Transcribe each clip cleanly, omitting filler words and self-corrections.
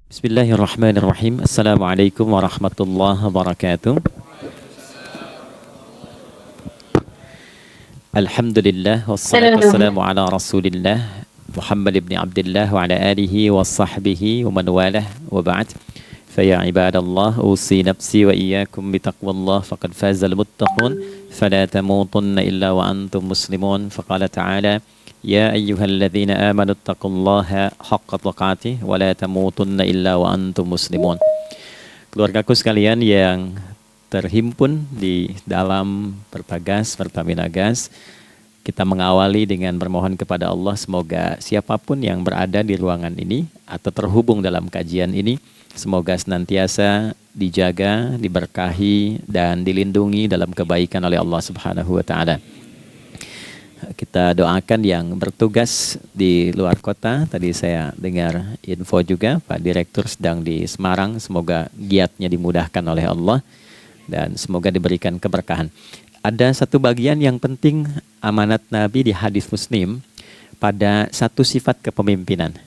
Bismillahirrahmanirrahim. Assalamualaikum warahmatullahi wabarakatuh. Alhamdulillah wassalatu wassalamu ala Rasulillah Muhammad ibn Abdullah wa ala alihi wa sahbihi wa man walah wa ba'd. Faya ibadallah usi nafsi wa iyyakum bitaqwallah faqad fazal muttaqun fala tamutunna illa wa antum muslimun. Faqala ta'ala Ya ayyuhalladzina amanu taqullaha haqqa tuqatih wa la tamutunna illa wa antum muslimun. Keluargaku sekalian yang terhimpun di dalam Pertagas, Pertamina Gas, kita mengawali dengan bermohon kepada Allah semoga siapapun yang berada di ruangan ini atau terhubung dalam kajian ini, semoga senantiasa dijaga, diberkahi dan dilindungi dalam kebaikan oleh Allah Subhanahu wa taala. Kita doakan yang bertugas di luar kota. Tadi saya dengar info juga Pak Direktur sedang di Semarang. Semoga giatnya dimudahkan oleh Allah dan semoga diberikan keberkahan. Ada satu bagian yang penting amanat Nabi di hadis Muslim pada satu sifat kepemimpinan.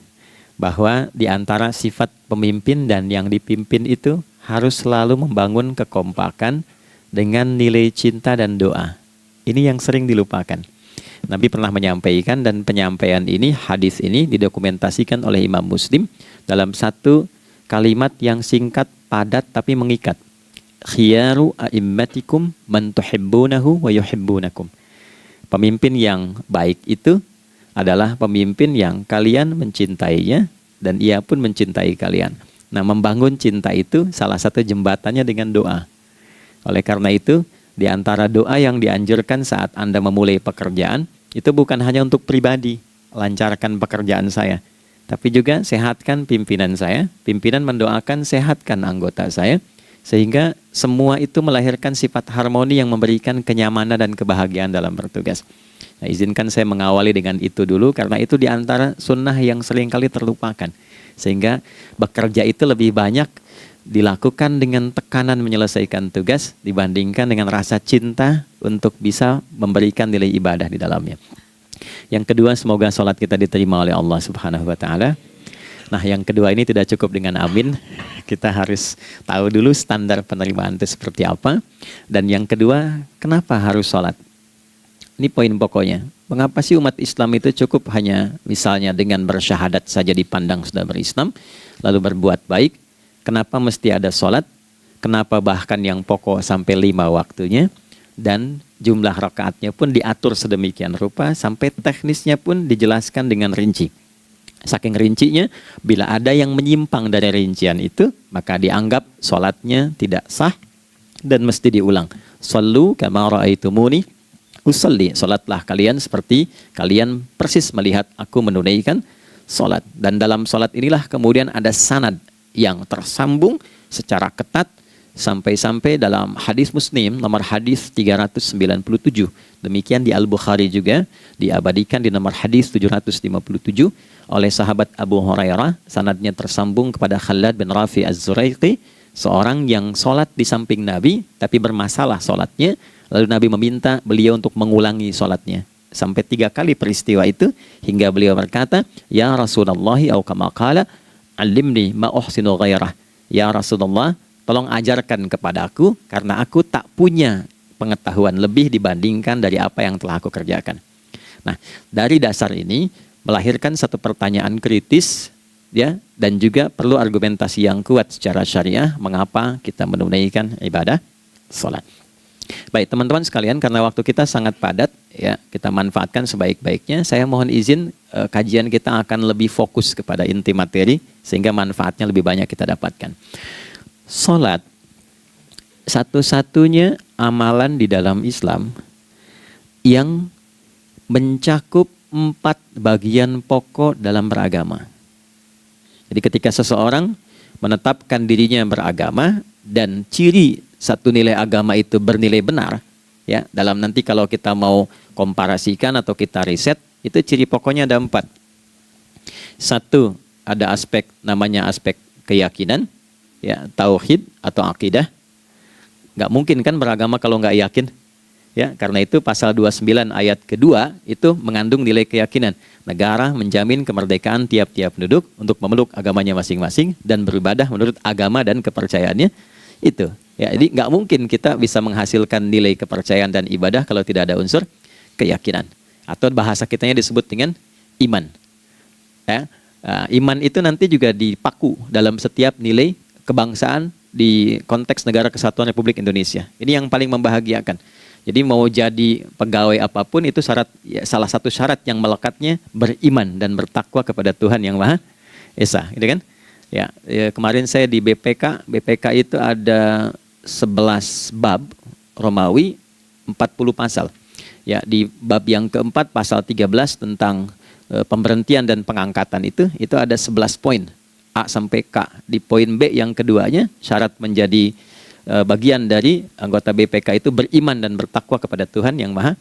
Bahwa di antara sifat pemimpin dan yang dipimpin itu harus selalu membangun kekompakan dengan nilai cinta dan doa. Ini yang sering dilupakan. Nabi pernah menyampaikan dan penyampaian ini, hadis ini didokumentasikan oleh Imam Muslim dalam satu kalimat yang singkat, padat tapi mengikat. Khiyaru a'immatikum man tuhibbunahu wa yuhibbunakum. Pemimpin yang baik itu adalah pemimpin yang kalian mencintainya dan ia pun mencintai kalian. Nah, membangun cinta itu salah satu jembatannya dengan doa. Oleh karena itu, di antara doa yang dianjurkan saat Anda memulai pekerjaan, itu bukan hanya untuk pribadi, lancarkan pekerjaan saya. Tapi juga sehatkan pimpinan saya, pimpinan mendoakan sehatkan anggota saya, sehingga semua itu melahirkan sifat harmoni yang memberikan kenyamanan dan kebahagiaan dalam bertugas. Nah, izinkan saya mengawali dengan itu dulu, karena itu di antara sunnah yang seringkali terlupakan. Sehingga bekerja itu lebih banyak dilakukan dengan tekanan menyelesaikan tugas dibandingkan dengan rasa cinta untuk bisa memberikan nilai ibadah di dalamnya. Yang kedua, semoga sholat kita diterima oleh Allah Subhanahu wa taala. Nah, yang kedua ini tidak cukup dengan amin. Kita harus tahu dulu standar penerimaan itu seperti apa. Dan yang kedua, kenapa harus sholat? Ini poin pokoknya. Mengapa sih umat Islam itu cukup hanya misalnya dengan bersyahadat saja dipandang sudah berislam, lalu berbuat baik? Kenapa mesti ada sholat? Kenapa bahkan yang pokok sampai 5 waktunya? Dan jumlah rakaatnya pun diatur sedemikian rupa sampai teknisnya pun dijelaskan dengan rinci. Saking rincinya, bila ada yang menyimpang dari rincian itu, maka dianggap sholatnya tidak sah dan mesti diulang. Shallu kama ra'aitumuni usalli. Sholatlah kalian seperti kalian persis melihat aku menunaikan sholat. Dan dalam sholat inilah kemudian ada sanad yang tersambung secara ketat sampai-sampai dalam hadis Muslim nomor hadis 397. Demikian di Al-Bukhari juga diabadikan di nomor hadis 757 oleh sahabat Abu Hurairah. Sanadnya tersambung kepada Khalad bin Rafi Az-Zuraiqi, seorang yang sholat di samping Nabi tapi bermasalah sholatnya. Lalu Nabi meminta beliau untuk mengulangi sholatnya. Sampai 3 kali peristiwa itu hingga beliau berkata, Ya Rasulullah au kama qala Alimni ma uhsinu ghairah. Ya Rasulullah, tolong ajarkan kepadaku karena aku tak punya pengetahuan lebih dibandingkan dari apa yang telah aku kerjakan. Nah, dari dasar ini melahirkan satu pertanyaan kritis ya, dan juga perlu argumentasi yang kuat secara syariah mengapa kita menunaikan ibadah salat. Baik teman-teman sekalian, karena waktu kita sangat padat ya, kita manfaatkan sebaik-baiknya. Saya mohon izin kajian kita akan lebih fokus kepada inti materi sehingga manfaatnya lebih banyak kita dapatkan. Salat satu-satunya amalan di dalam Islam yang mencakup 4 bagian pokok dalam beragama. Jadi ketika seseorang menetapkan dirinya beragama dan ciri satu nilai agama itu bernilai benar, ya, dalam nanti kalau kita mau komparasikan atau kita riset, itu ciri pokoknya ada 4. Satu, ada aspek namanya aspek keyakinan, ya, tauhid atau akidah. Nggak mungkin kan beragama kalau nggak yakin. Ya, karena itu pasal 29 ayat kedua itu mengandung nilai keyakinan. Negara menjamin kemerdekaan tiap-tiap penduduk untuk memeluk agamanya masing-masing dan beribadah menurut agama dan kepercayaannya itu. Ya, jadi nggak mungkin kita bisa menghasilkan nilai kepercayaan dan ibadah kalau tidak ada unsur keyakinan. Atau bahasa kitanya disebut dengan iman. Ya, iman itu nanti juga dipaku dalam setiap nilai kebangsaan di konteks Negara Kesatuan Republik Indonesia. Ini yang paling membahagiakan. Jadi mau jadi pegawai apapun itu syarat, ya, salah satu syarat yang melekatnya beriman dan bertakwa kepada Tuhan Yang Maha Esa, gitu kan? Ya, kemarin saya di BPK itu ada 11 bab Romawi, 40 pasal. Ya, di bab yang keempat pasal 13 tentang pemberhentian dan pengangkatan itu ada 11 poin A sampai K. Di poin B yang keduanya syarat menjadi bagian dari anggota BPK itu beriman dan bertakwa kepada Tuhan Yang Maha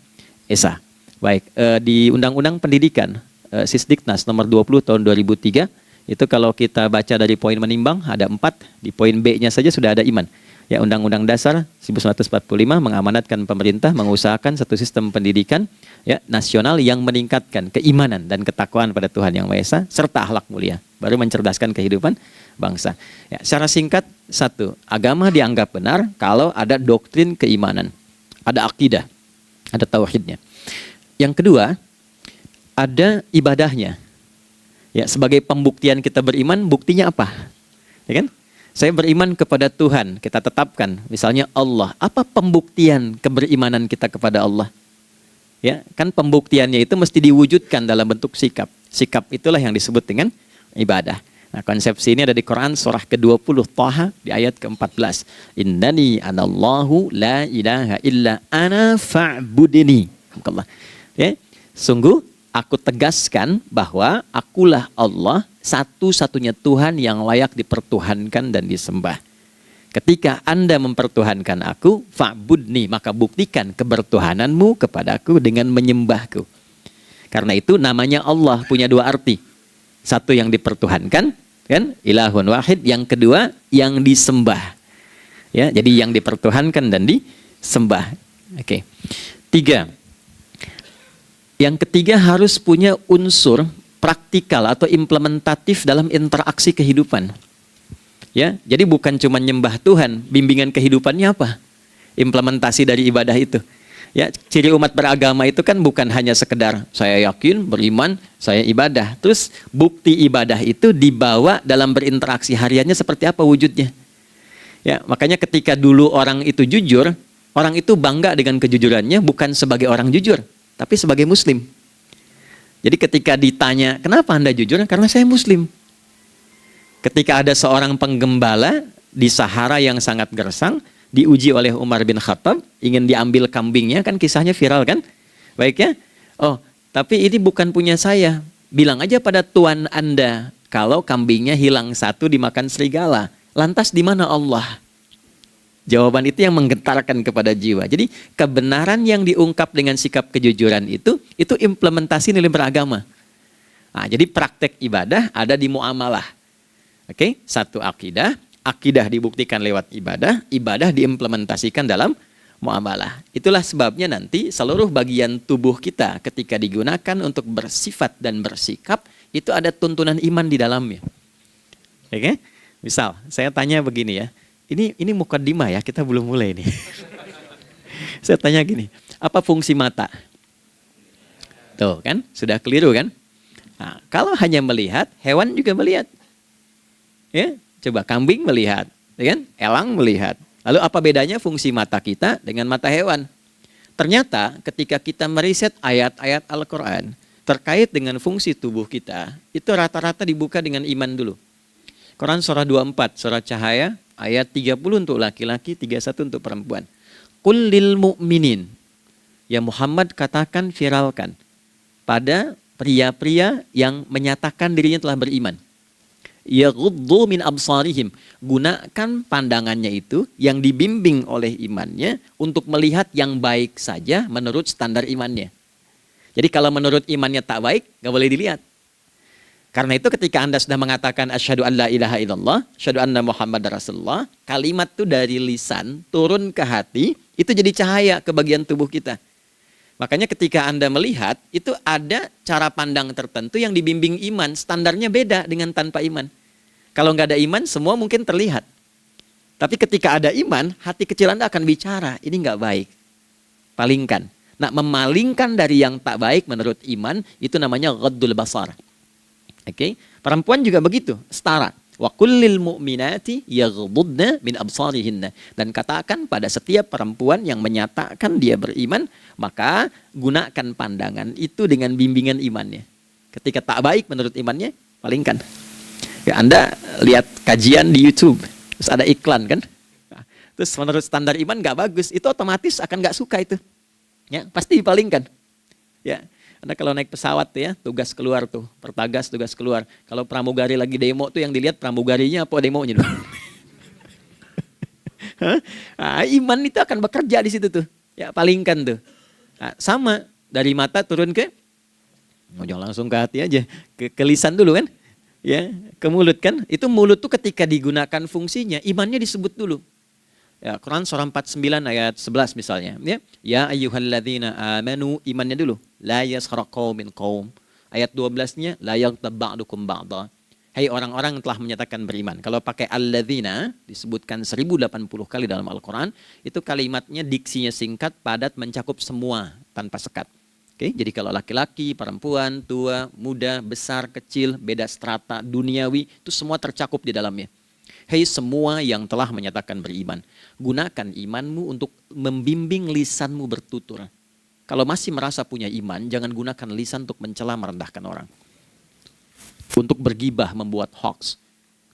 Esa. Baik, di Undang-Undang Pendidikan Sisdiknas nomor 20 tahun 2003 itu kalau kita baca dari poin menimbang ada 4, di poin B-nya saja sudah ada iman. Ya, Undang-Undang Dasar 1945 mengamanatkan pemerintah mengusahakan satu sistem pendidikan ya nasional yang meningkatkan keimanan dan ketakwaan pada Tuhan Yang Maha Esa serta akhlak mulia, baru mencerdaskan kehidupan bangsa. Ya, secara singkat, satu, agama dianggap benar kalau ada doktrin keimanan, ada akidah, ada tauhidnya. Yang kedua, ada ibadahnya. Ya, sebagai pembuktian kita beriman, buktinya apa? Ya kan? Saya beriman kepada Tuhan, kita tetapkan, misalnya Allah. Apa pembuktian keberimanan kita kepada Allah? Ya, kan pembuktiannya itu mesti diwujudkan dalam bentuk sikap. Sikap itulah yang disebut dengan ibadah. Nah, konsepsi ini ada di Quran surah ke-20 Thaha di ayat ke-14. Innani anallahu la ilaha illa ana fa'budini. Ya, sungguh aku tegaskan bahwa akulah Allah, satu-satunya Tuhan yang layak dipertuhankan dan disembah. Ketika Anda mempertuhankan aku, fa'budni, maka buktikan kebertuhananmu kepadaku dengan menyembahku. Karena itu namanya Allah punya dua arti. Satu yang dipertuhankan, kan? Ilahun wahid. Yang kedua yang disembah. Ya, jadi yang dipertuhankan dan disembah. Oke. 3. Yang ketiga harus punya unsur praktikal atau implementatif dalam interaksi kehidupan. Ya, jadi bukan cuma nyembah Tuhan, bimbingan kehidupannya apa? Implementasi dari ibadah itu. Ya, ciri umat beragama itu kan bukan hanya sekedar saya yakin, beriman, saya ibadah. Terus bukti ibadah itu dibawa dalam berinteraksi hariannya seperti apa wujudnya. Ya, makanya ketika dulu orang itu jujur, orang itu bangga dengan kejujurannya bukan sebagai orang jujur, tapi sebagai muslim. Jadi ketika ditanya, kenapa Anda jujur? Karena saya muslim. Ketika ada seorang penggembala di Sahara yang sangat gersang, diuji oleh Umar bin Khattab, ingin diambil kambingnya, kan kisahnya viral kan? Baik ya? Oh, tapi ini bukan punya saya. Bilang aja pada tuan Anda, kalau kambingnya hilang satu dimakan serigala. Lantas di mana Allah? Jawaban itu yang menggetarkan kepada jiwa. Jadi kebenaran yang diungkap dengan sikap kejujuran itu implementasi nilai beragama. Nah, jadi praktek ibadah ada di muamalah. Oke, satu akidah. Akidah dibuktikan lewat ibadah, ibadah diimplementasikan dalam muamalah. Itulah sebabnya nanti seluruh bagian tubuh kita ketika digunakan untuk bersifat dan bersikap, itu ada tuntunan iman di dalamnya. Oke? Misal, saya tanya begini ya, ini mukaddimah ya, kita belum mulai nih. Saya tanya gini, apa fungsi mata? Tuh kan, sudah keliru kan? Nah, kalau hanya melihat, hewan juga melihat. Ya? Coba kambing melihat, ya kan? Elang melihat. Lalu apa bedanya fungsi mata kita dengan mata hewan? Ternyata ketika kita meriset ayat-ayat Al-Quran terkait dengan fungsi tubuh kita, itu rata-rata dibuka dengan iman dulu. Quran surah 24, surah Cahaya, ayat 30 untuk laki-laki, 31 untuk perempuan. Qul lil mu'minin, ya Muhammad katakan, viralkan pada pria-pria yang menyatakan dirinya telah beriman. Yaghuddu min absarihim, gunakan pandangannya itu yang dibimbing oleh imannya untuk melihat yang baik saja menurut standar imannya. Jadi kalau menurut imannya tak baik, nggak boleh dilihat. Karena itu ketika Anda sudah mengatakan asyhadu an la ilaha illallah, asyhadu anna Muhammad Rasulullah, kalimat itu dari lisan turun ke hati, Itu jadi cahaya ke bagian tubuh kita. Makanya ketika Anda melihat, itu ada cara pandang tertentu yang dibimbing iman. Standarnya beda dengan tanpa iman. Kalau nggak ada iman, semua mungkin terlihat. Tapi ketika ada iman, hati kecil Anda akan bicara, ini nggak baik. Palingkan. Nah, memalingkan dari yang tak baik menurut iman, itu namanya ghaddul basar. Oke? Perempuan juga begitu, setara. Wa kullil mu'minati yaghdudna min absarihinna. Dan katakan pada setiap perempuan yang menyatakan dia beriman, maka gunakan pandangan itu dengan bimbingan imannya. Ketika tak baik menurut imannya, palingkan. Ya, Anda lihat kajian di YouTube, terus ada iklan kan? Nah, terus menurut standar iman nggak bagus, itu otomatis akan nggak suka itu. Ya, pasti dipalingkan. Ya. Anda kalau naik pesawat ya, tugas keluar tuh, pertagas tugas keluar. Kalau pramugari lagi demo tuh yang dilihat pramugarinya apa demonya tuh. Nah, iman itu akan bekerja di situ tuh. Ya, palingkan tuh. Nah, sama dari mata turun ke, jangan langsung ke hati aja, ke lisan dulu kan. Ya, ke mulut kan. Itu mulut tuh ketika digunakan fungsinya, imannya disebut dulu. Ya, Quran surah 49 ayat 11 misalnya. Ya ayyuhalladzina amanu, imannya dulu. La yaskhar qaumin qaum. Ayat 12-nya la yaghtab ba'dukum ba'dha. Hai orang-orang yang telah menyatakan beriman. Kalau pakai alladzina disebutkan 1080 kali dalam Al-Quran, itu kalimatnya diksinya singkat, padat, mencakup semua tanpa sekat. Oke, jadi kalau laki-laki, perempuan, tua, muda, besar, kecil, beda strata, duniawi, itu semua tercakup di dalamnya. Hei semua yang telah menyatakan beriman, gunakan imanmu untuk membimbing lisanmu bertutur. Kalau masih merasa punya iman, jangan gunakan lisan untuk mencela merendahkan orang. Untuk bergibah, membuat hoax.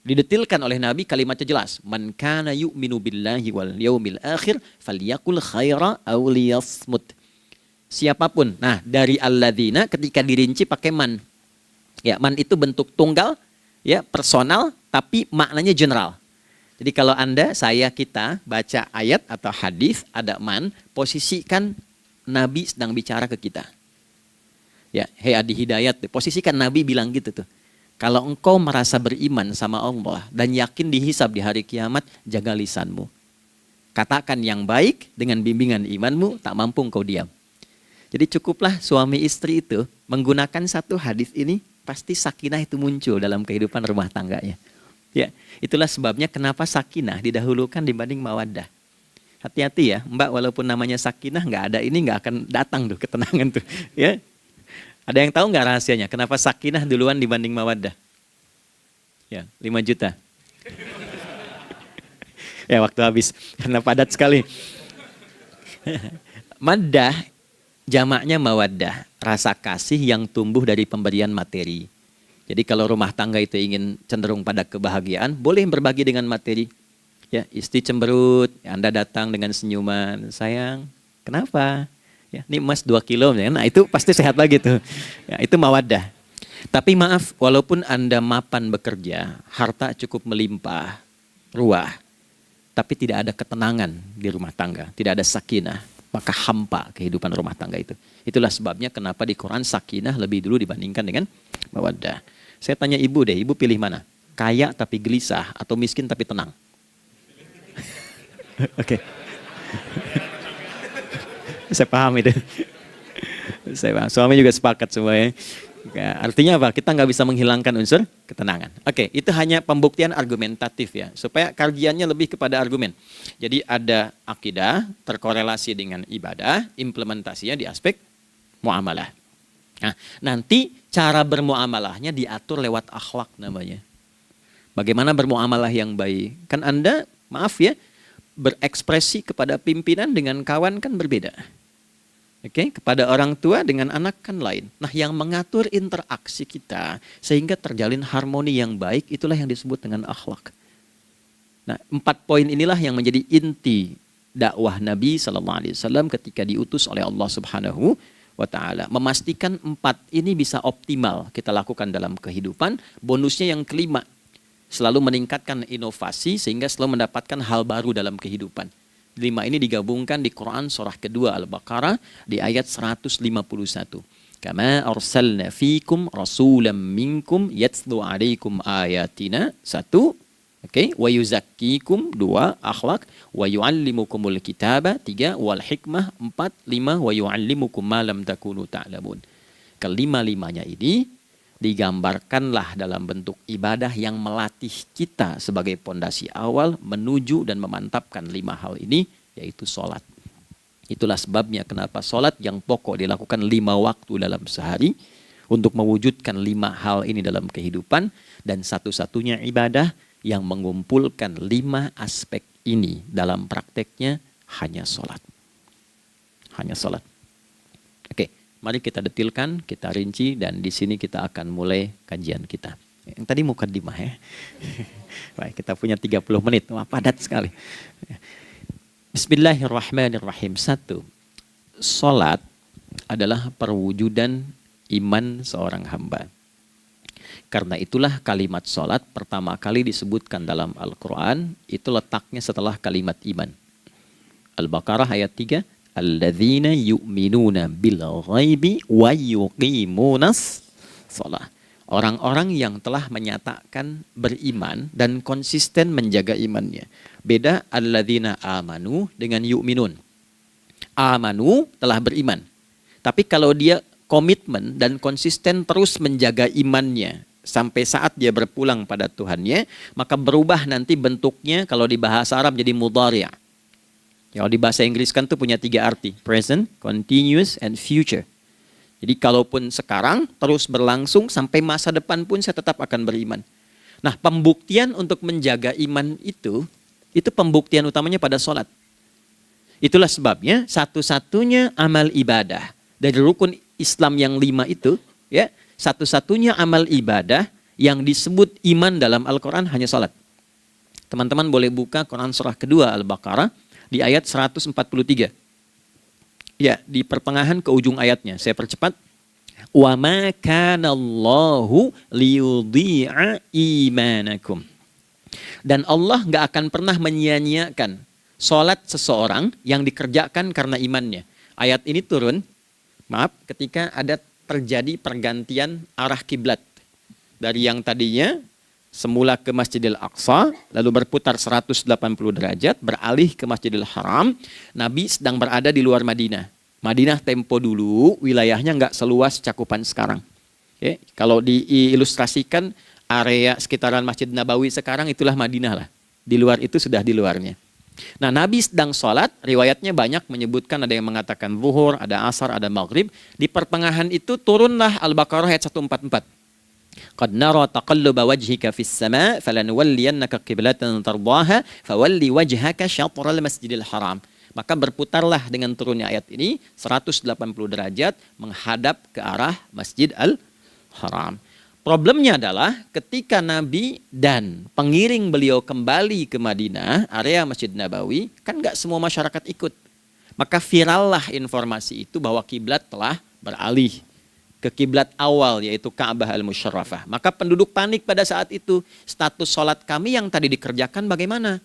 Didetilkan oleh Nabi kalimatnya jelas. Man kana yu'minu billahi wal yaumil akhir falyakul khaira aw liyasmut. Siapapun. Nah, dari alladzina ketika dirinci pakai man. Ya, man itu bentuk tunggal, ya, personal, tapi maknanya general. Jadi kalau Anda, saya, kita baca ayat atau hadis ada man, posisikan Nabi sedang bicara ke kita. Ya, hei Adi Hidayat, posisikan Nabi bilang gitu tuh. Kalau engkau merasa beriman sama Allah dan yakin dihisab di hari kiamat, jaga lisanmu. Katakan yang baik dengan bimbingan imanmu, tak mampu engkau diam. Jadi cukuplah suami istri itu menggunakan satu hadis ini, pasti sakinah itu muncul dalam kehidupan rumah tangganya. Ya, itulah sebabnya kenapa sakinah didahulukan dibanding mawaddah. Hati-hati ya, Mbak, walaupun namanya sakinah nggak ada ini nggak akan datang tuh ketenangan tuh. Ya, ada yang tahu nggak rahasianya? Kenapa sakinah duluan dibanding mawaddah? Ya, 5 juta. Ya, waktu habis karena padat sekali. Maddah jamaknya mawaddah, rasa kasih yang tumbuh dari pemberian materi. Jadi kalau rumah tangga itu ingin cenderung pada kebahagiaan, boleh berbagi dengan materi. Ya, istri cemberut, Anda datang dengan senyuman, sayang, kenapa? Ya, ini emas 2 kilo, nah itu pasti sehat lagi tuh. Ya, itu mawaddah. Tapi maaf, walaupun Anda mapan bekerja, harta cukup melimpah, ruah, tapi tidak ada ketenangan di rumah tangga, tidak ada sakinah, maka hampa kehidupan rumah tangga itu. Itulah sebabnya kenapa di Quran sakinah lebih dulu dibandingkan dengan mawaddah. Saya tanya ibu deh, ibu pilih mana? Kaya tapi gelisah atau miskin tapi tenang? Oke. Saya paham itu. Saya paham. Suami juga sepakat semua ya. Artinya apa? Kita nggak bisa menghilangkan unsur ketenangan. Oke, itu hanya pembuktian argumentatif ya. Supaya kajiannya lebih kepada argumen. Jadi ada akidah terkorelasi dengan ibadah, implementasinya di aspek muamalah. Nah, nanti cara bermuamalahnya diatur lewat akhlak namanya. Bagaimana bermuamalah yang baik? Kan Anda, maaf ya, berekspresi kepada pimpinan dengan kawan kan berbeda. Oke, kepada orang tua dengan anak kan lain. Nah, yang mengatur interaksi kita sehingga terjalin harmoni yang baik, itulah yang disebut dengan akhlak. Nah, 4 poin inilah yang menjadi inti dakwah Nabi SAW ketika diutus oleh Allah Subhanahu wa ta'ala. Memastikan 4 ini bisa optimal kita lakukan dalam kehidupan. Bonusnya yang kelima, selalu meningkatkan inovasi sehingga selalu mendapatkan hal baru dalam kehidupan. 5 ini digabungkan di Quran surah kedua Al-Baqarah di ayat 151. Kama arsalna fikum rasulam minkum yatslu alaikum ayatina. 1. Oke, wa yuzakkikum 2, akhlak, wa yu'allimukumul kitaba 3, wal hikmah 4, 5, wa yu'allimukum ma lam takunu ta'lamun. Kelima-limanya ini digambarkanlah dalam bentuk ibadah yang melatih kita sebagai pondasi awal menuju dan memantapkan 5 hal ini, yaitu sholat. Itulah sebabnya kenapa sholat yang pokok dilakukan 5 waktu dalam sehari untuk mewujudkan 5 hal ini dalam kehidupan, dan satu-satunya ibadah yang mengumpulkan 5 aspek ini dalam prakteknya hanya sholat. Hanya sholat. Oke, mari kita detilkan, kita rinci, dan di sini kita akan mulai kajian kita. Yang tadi mukadimah ya. Baik, kita punya 30 menit. Wah, padat sekali. Bismillahirrahmanirrahim. 1. Sholat adalah perwujudan iman seorang hamba. Karena itulah kalimat sholat pertama kali disebutkan dalam Al-Quran, itu letaknya setelah kalimat iman. Al-Baqarah ayat 3, alladzina yu'minuna bil ghaibi wa yuqimunas sholat. Orang-orang yang telah menyatakan beriman dan konsisten menjaga imannya. Beda alladzina amanu dengan yu'minun. Amanu telah beriman. Tapi kalau dia komitmen dan konsisten terus menjaga imannya sampai saat dia berpulang pada Tuhannya, maka berubah nanti bentuknya kalau di bahasa Arab jadi mudhari'. Kalau di bahasa Inggris kan tuh punya 3 arti, present, continuous, and future. Jadi kalaupun sekarang terus berlangsung sampai masa depan pun saya tetap akan beriman. Nah, pembuktian untuk menjaga iman itu pembuktian utamanya pada sholat. Itulah sebabnya satu-satunya amal ibadah dari rukun Islam yang 5 itu, ya, satu-satunya amal ibadah yang disebut iman dalam Al-Quran hanya salat. Teman-teman boleh buka Quran surah kedua Al-Baqarah di ayat 143. Ya, di pertengahan ke ujung ayatnya. Saya percepat. Wa ma kana Allahu liyudhi'a imanakum. Dan Allah nggak akan pernah menyia-nyiakan salat seseorang yang dikerjakan karena imannya. Ayat ini turun, ketika ada terjadi pergantian arah kiblat dari yang tadinya semula ke Masjidil Aqsa, lalu berputar 180 derajat, beralih ke Masjidil Haram. Nabi sedang berada di luar Madinah. Madinah tempo dulu wilayahnya nggak seluas cakupan sekarang. Oke, kalau diilustrasikan area sekitaran Masjid Nabawi sekarang itulah Madinah lah. Di luar itu sudah di luarnya. Nah, Nabi sedang sholat, riwayatnya banyak menyebutkan ada yang mengatakan zuhur, ada asar, ada maghrib. Di pertengahan itu turunlah Al-Baqarah ayat 144. Qad nara taqalluba wajhika fis sama' falanuwalliyannaka qiblatan tardaha fawalli wajhaka syatral masjidil haram. Maka berputarlah dengan turunnya ayat ini 180 derajat menghadap ke arah Masjid Al-Haram. Problemnya adalah ketika Nabi dan pengiring beliau kembali ke Madinah, area Masjid Nabawi, kan nggak semua masyarakat ikut. Maka virallah informasi itu bahwa kiblat telah beralih ke kiblat awal, yaitu Ka'bah Al-Musyarrafah. Maka penduduk panik pada saat itu. Status sholat kami yang tadi dikerjakan bagaimana?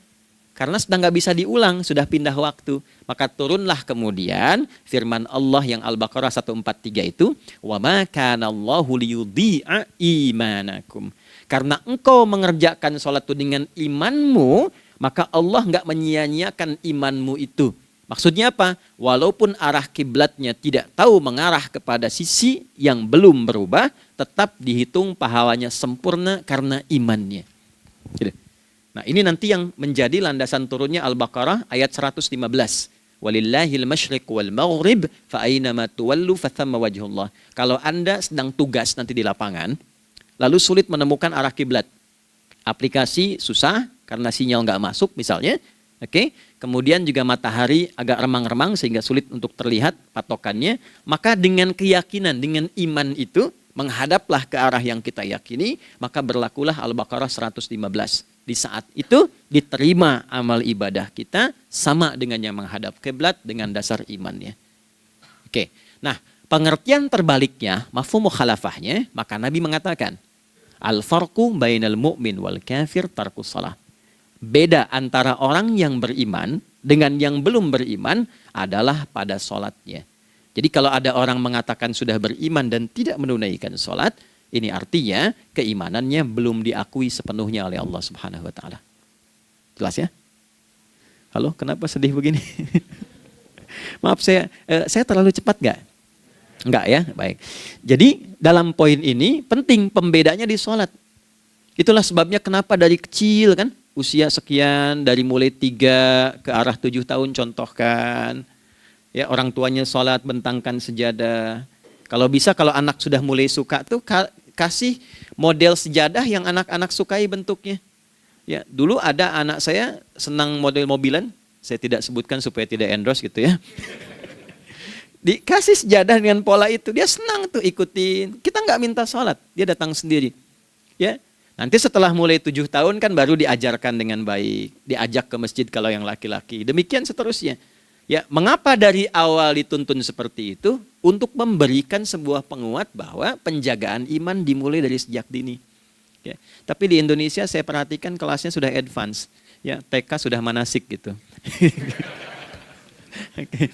Karena sudah nggak bisa diulang, sudah pindah waktu. Maka turunlah kemudian firman Allah yang Al-Baqarah 143 itu, wa ma kana Allahu liyudhi'a imanakum. Karena engkau mengerjakan sholat itu dengan imanmu, maka Allah nggak menyia-nyiakan imanmu itu. Maksudnya apa? Walaupun arah kiblatnya tidak tahu mengarah kepada sisi yang belum berubah, tetap dihitung pahalanya sempurna karena imannya. Gitu. Nah, ini nanti yang menjadi landasan turunnya Al-Baqarah ayat 115. Walillahil masyriq wal maghrib fa aynama tuwallu fathamma wajhullah. Kalau Anda sedang tugas nanti di lapangan, lalu sulit menemukan arah kiblat. Aplikasi susah karena sinyal nggak masuk misalnya. Oke, kemudian juga matahari agak remang-remang sehingga sulit untuk terlihat patokannya. Maka dengan keyakinan, dengan iman itu, menghadaplah ke arah yang kita yakini, maka berlakulah Al-Baqarah 115. Di saat itu diterima amal ibadah kita sama dengan yang menghadap kiblat dengan dasar imannya. Oke, nah pengertian terbaliknya, mafhum mukhalafahnya, maka Nabi mengatakan, al-farqu bainal mu'min wal kafir tarkus salah. Beda antara orang yang beriman dengan yang belum beriman adalah pada sholatnya. Jadi kalau ada orang mengatakan sudah beriman dan tidak menunaikan sholat, ini artinya keimanannya belum diakui sepenuhnya oleh Allah Subhanahu wa Ta'ala. Jelas ya? Halo, kenapa sedih begini? Maaf, saya terlalu cepat nggak? Enggak ya, baik. Jadi dalam poin ini penting pembedanya di sholat. Itulah sebabnya kenapa dari kecil kan, usia sekian, dari mulai 3 ke arah 7 tahun contohkan. Ya, orang tuanya sholat bentangkan sejadah. Kalau bisa, kalau anak sudah mulai suka tuh kasih model sejadah yang anak-anak sukai bentuknya. Ya, dulu ada anak saya senang model mobilan, saya tidak sebutkan supaya tidak endorse gitu ya. Dikasih sejadah dengan pola itu, dia senang tuh ikutin. Kita nggak minta sholat, dia datang sendiri. Ya, nanti setelah mulai 7 tahun kan baru diajarkan dengan baik, diajak ke masjid kalau yang laki-laki. Demikian seterusnya. Ya, mengapa dari awal dituntun seperti itu? Untuk memberikan sebuah penguat bahwa penjagaan iman dimulai dari sejak dini. Ya, tapi di Indonesia saya perhatikan kelasnya sudah advance. Ya, TK sudah manasik gitu. Okay.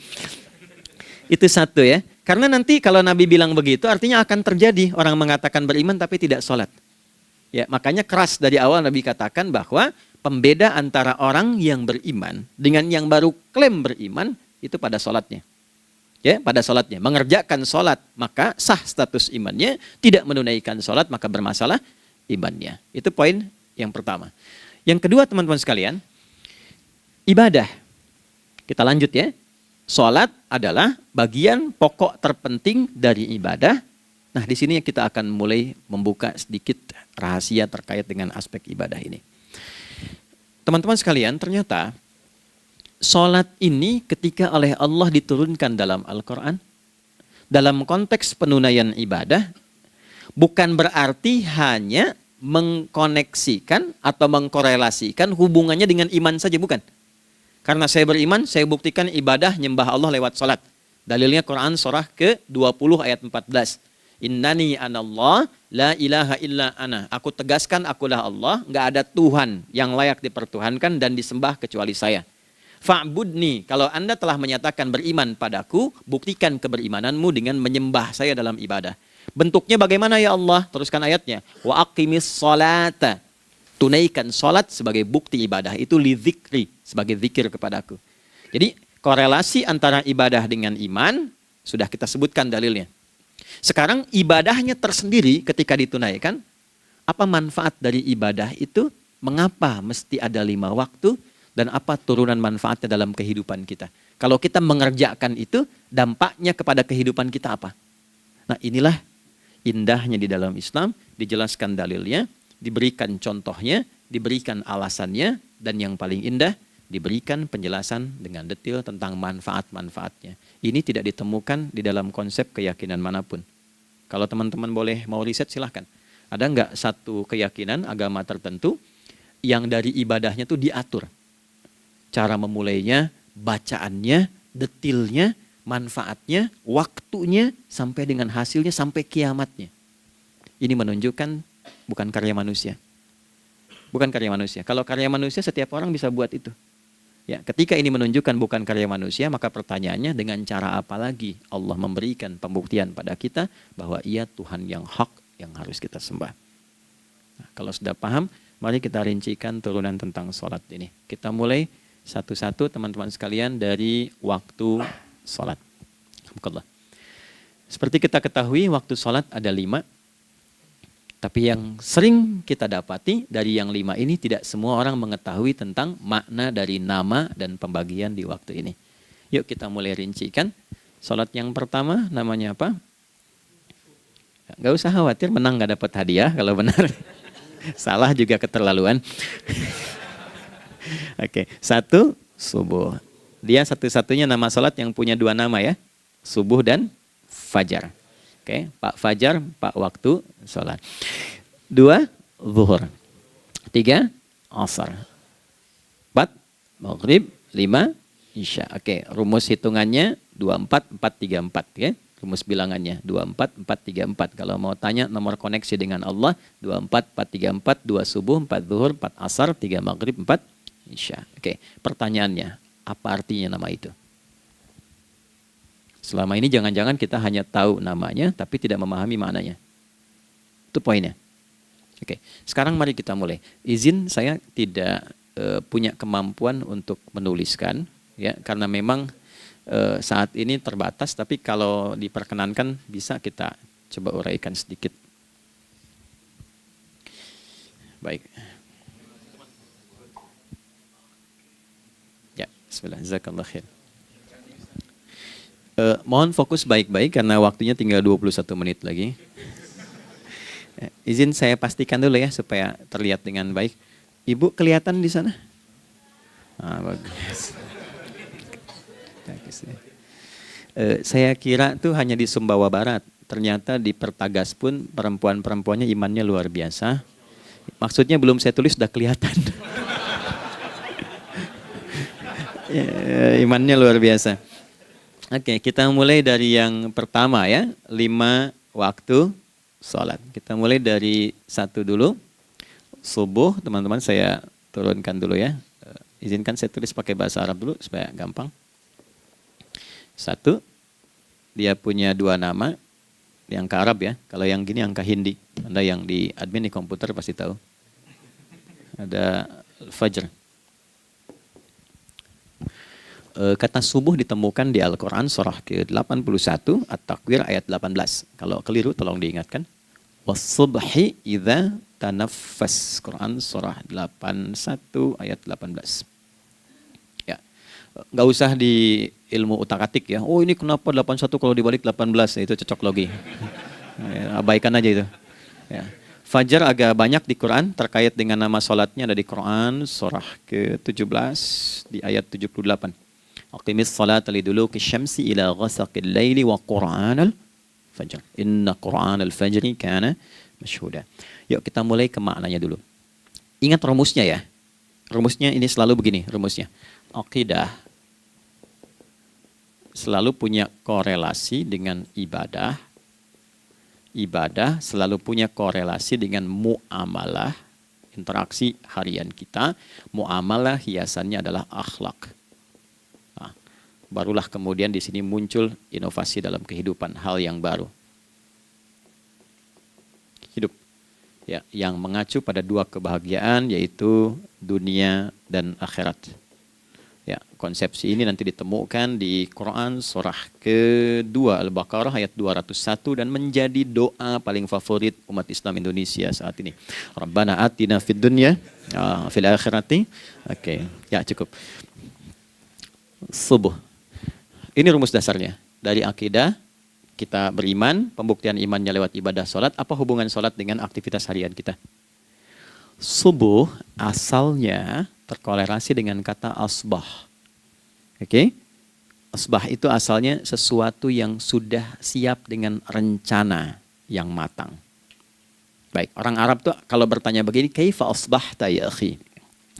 Itu satu ya. Karena nanti kalau Nabi bilang begitu artinya akan terjadi orang mengatakan beriman tapi tidak sholat. Ya, makanya keras dari awal Nabi katakan bahwa pembeda antara orang yang beriman dengan yang baru klaim beriman itu pada sholatnya. Ya, pada sholatnya. Mengerjakan sholat maka sah status imannya, tidak menunaikan sholat maka bermasalah imannya. Itu poin yang pertama. Yang kedua teman-teman sekalian, ibadah. Kita lanjut ya. Sholat adalah bagian pokok terpenting dari ibadah. Nah, di sini kita akan mulai membuka sedikit rahasia terkait dengan aspek ibadah ini. Teman-teman sekalian, ternyata sholat ini ketika oleh Allah diturunkan dalam Al-Quran, dalam konteks penunaian ibadah, bukan berarti hanya mengkoneksikan atau mengkorelasikan hubungannya dengan iman saja, bukan. Karena saya beriman, saya buktikan ibadah nyembah Allah lewat sholat. Dalilnya Quran surah ke-20 ayat 14. Innani anallah la ilaha illa ana. Aku tegaskan akulah Allah, nggak ada Tuhan yang layak dipertuhankan dan disembah kecuali saya. Fa'budni, kalau Anda telah menyatakan beriman padaku, buktikan keberimananmu dengan menyembah saya dalam ibadah. Bentuknya bagaimana ya Allah? Teruskan ayatnya. Wa aqimis sholata. Tunaikan sholat sebagai bukti ibadah. Itu li dzikri, sebagai zikir kepadaku. Jadi korelasi antara ibadah dengan iman, sudah kita sebutkan dalilnya. Sekarang ibadahnya tersendiri ketika ditunaikan, apa manfaat dari ibadah itu? Mengapa mesti ada 5 waktu? Dan apa turunan manfaatnya dalam kehidupan kita? Kalau kita mengerjakan itu, dampaknya kepada kehidupan kita apa? Nah, inilah indahnya di dalam Islam, dijelaskan dalilnya, diberikan contohnya, diberikan alasannya, dan yang paling indah, diberikan penjelasan dengan detail tentang manfaat-manfaatnya. Ini tidak ditemukan di dalam konsep keyakinan manapun. Kalau teman-teman boleh mau riset silahkan. Ada nggak satu keyakinan agama tertentu yang dari ibadahnya tuh diatur? Cara memulainya, bacaannya, detailnya, manfaatnya, waktunya, sampai dengan hasilnya, sampai kiamatnya. Ini menunjukkan bukan karya manusia. Bukan karya manusia. Kalau karya manusia setiap orang bisa buat itu. Ya, ketika ini menunjukkan bukan karya manusia, maka pertanyaannya dengan cara apa lagi Allah memberikan pembuktian pada kita bahwa Ia Tuhan yang hak yang harus kita sembah. Nah, kalau sudah paham, mari kita rincikan turunan tentang sholat ini. Kita mulai satu-satu teman-teman sekalian dari waktu sholat. Seperti kita ketahui waktu sholat ada 5. Tapi yang sering kita dapati dari yang 5 ini tidak semua orang mengetahui tentang makna dari nama dan pembagian di waktu ini. Yuk kita mulai rincikan. Sholat yang pertama namanya apa? Gak usah khawatir menang gak dapat hadiah kalau benar. Salah juga keterlaluan. Oke, 1 subuh. Dia satu-satunya nama sholat yang punya 2 nama ya. Subuh dan fajar. Oke, Pak Fajar, Pak waktu sholat. 2, zuhur. 3, asar. 4, maghrib. 5, isya. Oke, rumus hitungannya 24, 4, 3, 4. Ya. Rumus bilangannya 24, 4, 3, 4. Kalau mau tanya nomor koneksi dengan Allah, 24, 4, 3, 4, 2 subuh, 4 zuhur, 4 asar, 3 maghrib, 4 isya. Oke, pertanyaannya, apa artinya nama itu? Selama ini jangan-jangan kita hanya tahu namanya, tapi tidak memahami maknanya. Itu poinnya. Oke, sekarang mari kita mulai. Izin saya tidak punya kemampuan untuk menuliskan, ya, karena memang saat ini terbatas, tapi kalau diperkenankan bisa kita coba uraikan sedikit. Baik. Ya, bismillah, jazakallah khair. Mohon fokus baik-baik karena waktunya tinggal 21 menit lagi. Izin saya pastikan dulu ya supaya terlihat dengan baik. Ibu kelihatan di sana? Bagus. Saya kira tuh hanya di Sumbawa Barat. Ternyata di Pertagas pun perempuan-perempuannya imannya luar biasa. Maksudnya belum saya tulis sudah kelihatan. Imannya luar biasa. Oke, kita mulai dari yang pertama ya. 5 waktu sholat. Kita mulai dari 1 dulu. Subuh, teman-teman saya turunkan dulu ya. Izinkan saya tulis pakai bahasa Arab dulu supaya gampang. 1, dia punya 2 nama. Yang ke Arab ya. Kalau yang gini angka Hindi. Anda yang di admin di komputer pasti tahu. Ada Fajr. Kata subuh ditemukan di Al-Quran surah ke-81 At-Takwir ayat 18. Kalau keliru tolong diingatkan. Was-subhi idza tanaffas. Quran surah 81 ayat 18. Ya. Nggak usah di ilmu utak-atik ya. Oh ini kenapa 81 kalau dibalik 18? Itu cocok logi. Ya, abaikan aja itu. Ya. Fajar agak banyak di Quran terkait dengan nama sholatnya ada di Quran surah ke-17 di ayat 78. Aqimis salata liduluki syamsi ila ghasaqil laili wa qur'anal fajr. Inna qur'anal fajri kana masyhuda. Yuk kita mulai ke maknanya dulu. Ingat rumusnya ya. Rumusnya ini selalu begini rumusnya. Aqidah selalu punya korelasi dengan ibadah. Ibadah selalu punya korelasi dengan muamalah, interaksi harian kita. Muamalah hiasannya adalah akhlak. Nah, barulah kemudian di sini muncul inovasi dalam kehidupan, hal yang baru. Hidup ya, yang mengacu pada 2 kebahagiaan yaitu dunia dan akhirat. Ya, konsepsi ini nanti ditemukan di Quran surah ke-2 Al-Baqarah ayat 201 dan menjadi doa paling favorit umat Islam Indonesia saat ini. Rabbana atina fid dunya fil akhirati. Oke, ya cukup. Subuh. Ini rumus dasarnya. Dari akidah kita beriman, pembuktian imannya lewat ibadah sholat. Apa hubungan sholat dengan aktivitas harian kita? Subuh asalnya terkolerasi dengan kata asbah. Oke? Asbah itu asalnya sesuatu yang sudah siap dengan rencana yang matang. Baik, orang Arab tuh kalau bertanya begini, kaifa asbahta ya akhi?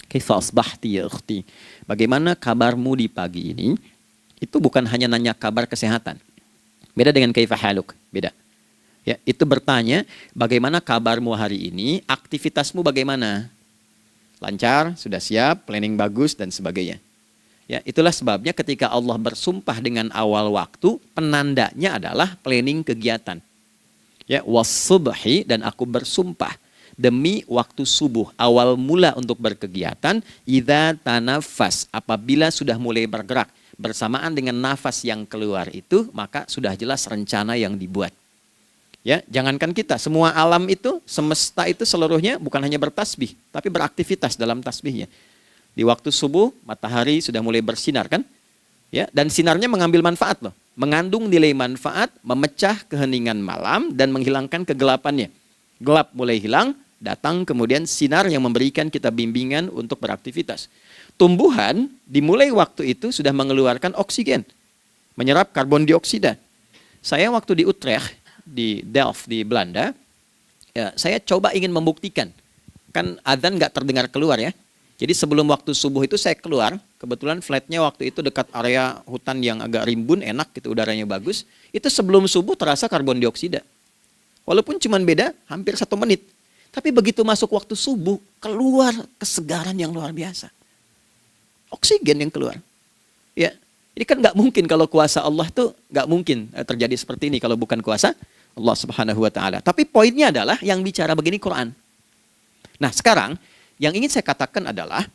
Kaifa asbahti ya ukhti? Bagaimana kabarmu di pagi ini? Itu bukan hanya nanya kabar kesehatan. Beda dengan kaifa haluk, beda. Ya, itu bertanya, bagaimana kabarmu hari ini? Aktivitasmu bagaimana? Lancar, sudah siap, planning bagus, dan sebagainya. Ya, itulah sebabnya ketika Allah bersumpah dengan awal waktu, penandanya adalah planning kegiatan. Ya, was-subhi, dan aku bersumpah demi waktu subuh, awal mula untuk berkegiatan, idza tanafas, apabila sudah mulai bergerak, bersamaan dengan nafas yang keluar itu, maka sudah jelas rencana yang dibuat. Ya, jangankan kita, semua alam itu, semesta itu seluruhnya bukan hanya bertasbih, tapi beraktivitas dalam tasbihnya. Di waktu subuh, matahari sudah mulai bersinar kan? Ya, dan sinarnya mengambil manfaat loh. Mengandung nilai manfaat, memecah keheningan malam dan menghilangkan kegelapannya. Gelap mulai hilang, datang kemudian sinar yang memberikan kita bimbingan untuk beraktivitas. Tumbuhan dimulai waktu itu sudah mengeluarkan oksigen, menyerap karbon dioksida. Saya waktu di Utrecht, di Delft di Belanda, ya, saya coba ingin membuktikan. Kan adzan nggak terdengar keluar ya. Jadi sebelum waktu subuh itu saya keluar, kebetulan flatnya waktu itu dekat area hutan yang agak rimbun, enak gitu, udaranya bagus. Itu sebelum subuh terasa karbon dioksida. Walaupun cuma beda hampir 1 menit. Tapi begitu masuk waktu subuh, keluar kesegaran yang luar biasa. Oksigen yang keluar. Ya, ini kan nggak mungkin kalau kuasa Allah tuh nggak mungkin terjadi seperti ini kalau bukan kuasa Allah Subhanahu wa taala. Tapi poinnya adalah yang bicara begini Quran. Nah, sekarang yang ingin saya katakan adalah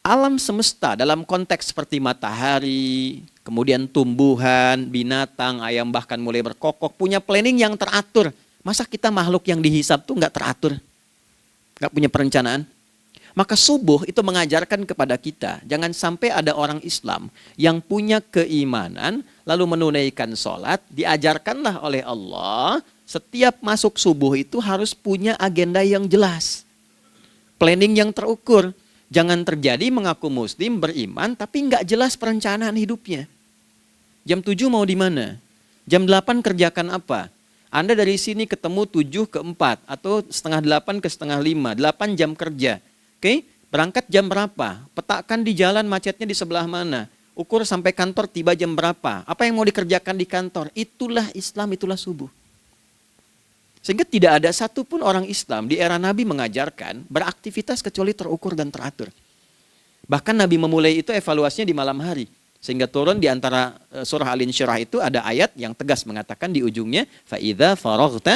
alam semesta dalam konteks seperti matahari, kemudian tumbuhan, binatang, ayam bahkan mulai berkokok, punya planning yang teratur. Masa kita makhluk yang dihisab tuh nggak teratur? Nggak punya perencanaan? Maka subuh itu mengajarkan kepada kita, jangan sampai ada orang Islam yang punya keimanan, lalu menunaikan sholat, diajarkanlah oleh Allah, setiap masuk subuh itu harus punya agenda yang jelas. Planning yang terukur. Jangan terjadi mengaku muslim, beriman, tapi nggak jelas perencanaan hidupnya. Jam 7 mau di mana? Jam 8 kerjakan apa? Anda dari sini ketemu 7 ke 4, atau setengah 8 ke setengah 5, 8 jam kerja. Oke, berangkat jam berapa? Petakan di jalan macetnya di sebelah mana? Ukur sampai kantor tiba jam berapa? Apa yang mau dikerjakan di kantor? Itulah Islam, itulah subuh. Sehingga tidak ada satupun orang Islam di era Nabi mengajarkan beraktivitas kecuali terukur dan teratur. Bahkan Nabi memulai itu evaluasinya di malam hari. Sehingga turun di antara surah Al-Insyirah itu ada ayat yang tegas mengatakan di ujungnya, فَإِذَا فَرَغْتَ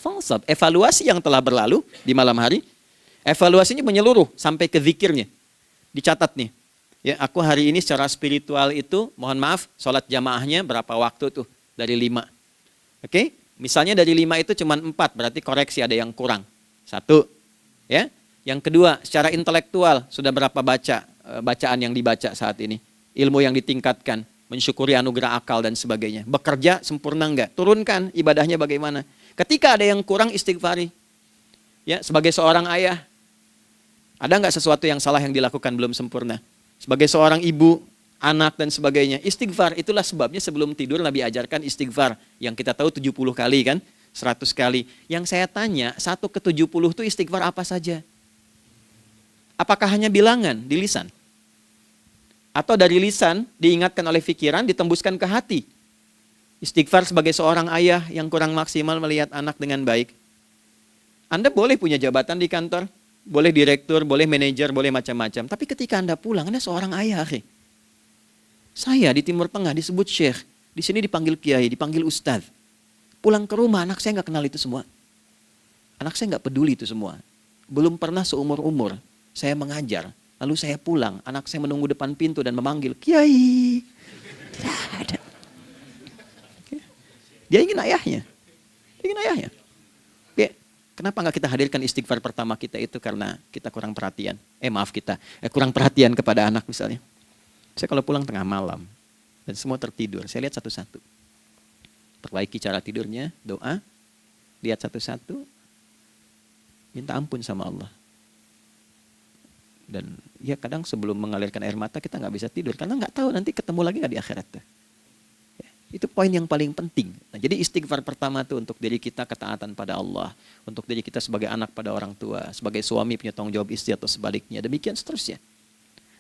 فَانْصَبْ. Evaluasi yang telah berlalu di malam hari. Evaluasinya menyeluruh sampai ke zikirnya. Dicatat nih. Ya, aku hari ini secara spiritual itu, mohon maaf, sholat jamaahnya berapa waktu tuh? Dari 5. Oke? Misalnya dari 5 itu cuma 4, berarti koreksi ada yang kurang. 1. Ya. Yang kedua, secara intelektual sudah berapa bacaan yang dibaca saat ini? Ilmu yang ditingkatkan, mensyukuri anugerah akal dan sebagainya. Bekerja sempurna enggak? Turunkan ibadahnya bagaimana? Ketika ada yang kurang, istighfari. Ya, sebagai seorang ayah, ada nggak sesuatu yang salah yang dilakukan belum sempurna? Sebagai seorang ibu, anak dan sebagainya, istighfar. Itulah sebabnya sebelum tidur Nabi ajarkan istighfar. Yang kita tahu 70 kali kan, 100 kali. Yang saya tanya, 1 ke 70 itu istighfar apa saja? Apakah hanya bilangan di lisan? Atau dari lisan diingatkan oleh pikiran, ditembuskan ke hati? Istighfar sebagai seorang ayah yang kurang maksimal melihat anak dengan baik. Anda boleh punya jabatan di kantor, boleh direktur, boleh manajer, boleh macam-macam. Tapi ketika Anda pulang, Anda seorang ayah. Saya di Timur Tengah disebut syekh, di sini dipanggil kiai, dipanggil ustadz. Pulang ke rumah, anak saya nggak kenal itu semua. Anak saya nggak peduli itu semua. Belum pernah seumur-umur saya mengajar, lalu saya pulang, anak saya menunggu depan pintu dan memanggil, kiai. Dia ingin ayahnya. Dia ingin ayahnya. Kenapa nggak kita hadirkan istighfar pertama kita itu karena kita kurang perhatian. Kurang perhatian kepada anak misalnya. Saya kalau pulang tengah malam dan semua tertidur, saya lihat satu-satu. Perbaiki cara tidurnya, doa, lihat satu-satu, minta ampun sama Allah. Dan ya kadang sebelum mengalirkan air mata kita nggak bisa tidur karena nggak tahu nanti ketemu lagi nggak di akhirat. Itu poin yang paling penting. Nah, jadi istighfar pertama itu untuk diri kita ketaatan pada Allah. Untuk diri kita sebagai anak pada orang tua. Sebagai suami punya tanggung jawab istri atau sebaliknya. Demikian seterusnya.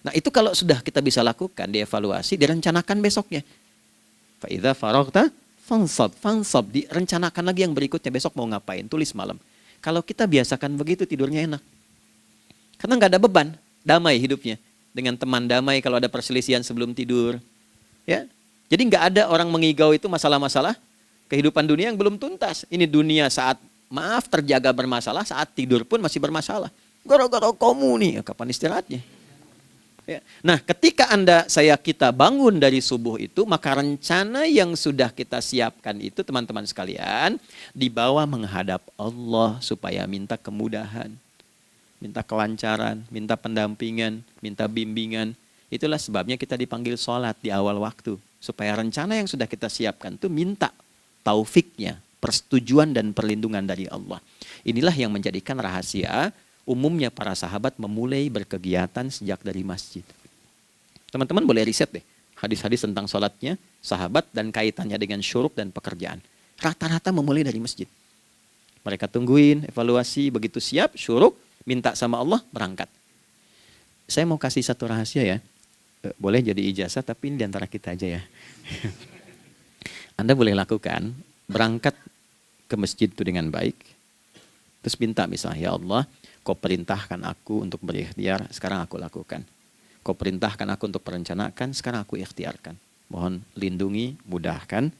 Nah itu kalau sudah kita bisa lakukan, dievaluasi, direncanakan besoknya. Fa'idha faraghta fansab. Direncanakan lagi yang berikutnya, besok mau ngapain, tulis malam. Kalau kita biasakan begitu tidurnya enak. Karena nggak ada beban, damai hidupnya. Dengan teman damai kalau ada perselisihan sebelum tidur. Ya. Jadi nggak ada orang mengigau itu masalah-masalah kehidupan dunia yang belum tuntas. Ini dunia saat terjaga bermasalah, saat tidur pun masih bermasalah. Gara-gara kamu nih, kapan istirahatnya? Ya. Nah ketika kita bangun dari subuh itu, maka rencana yang sudah kita siapkan itu teman-teman sekalian, dibawa menghadap Allah supaya minta kemudahan, minta kelancaran, minta pendampingan, minta bimbingan. Itulah sebabnya kita dipanggil sholat di awal waktu. Supaya rencana yang sudah kita siapkan itu minta taufiknya, persetujuan dan perlindungan dari Allah. Inilah yang menjadikan rahasia umumnya para sahabat memulai berkegiatan sejak dari masjid. Teman-teman boleh riset deh hadis-hadis tentang sholatnya sahabat dan kaitannya dengan syuruk dan pekerjaan. Rata-rata memulai dari masjid. Mereka tungguin, evaluasi, begitu siap, syuruk, minta sama Allah, berangkat. Saya mau kasih satu rahasia ya. Boleh jadi ijazah tapi ini diantara kita aja ya. Anda boleh lakukan, berangkat ke masjid itu dengan baik. Terus minta misalnya, ya Allah, kau perintahkan aku untuk berikhtiar, sekarang aku lakukan. Kau perintahkan aku untuk merencanakan, sekarang aku ikhtiarkan. Mohon lindungi, mudahkan,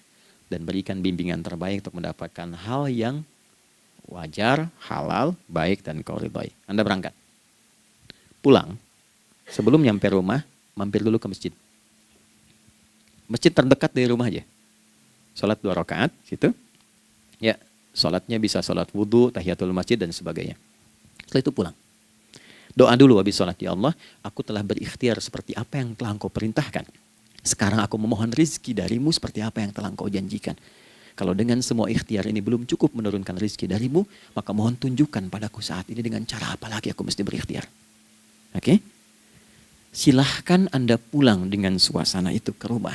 dan berikan bimbingan terbaik untuk mendapatkan hal yang wajar, halal, baik, dan kau ridhoi. Anda berangkat. Pulang. Sebelum nyampe rumah, mampir dulu ke masjid. Masjid terdekat dari rumah aja. Sholat 2 rakaat, gitu. Ya, sholatnya bisa sholat wudhu, tahiyatul masjid, dan sebagainya. Setelah itu pulang. Doa dulu habis sholat. Ya Allah, aku telah berikhtiar seperti apa yang telah Engkau perintahkan. Sekarang aku memohon rizki darimu seperti apa yang telah Engkau janjikan. Kalau dengan semua ikhtiar ini belum cukup menurunkan rizki darimu, maka mohon tunjukkan padaku saat ini dengan cara apa lagi aku mesti berikhtiar. Oke? Silahkan Anda pulang dengan suasana itu ke rumah.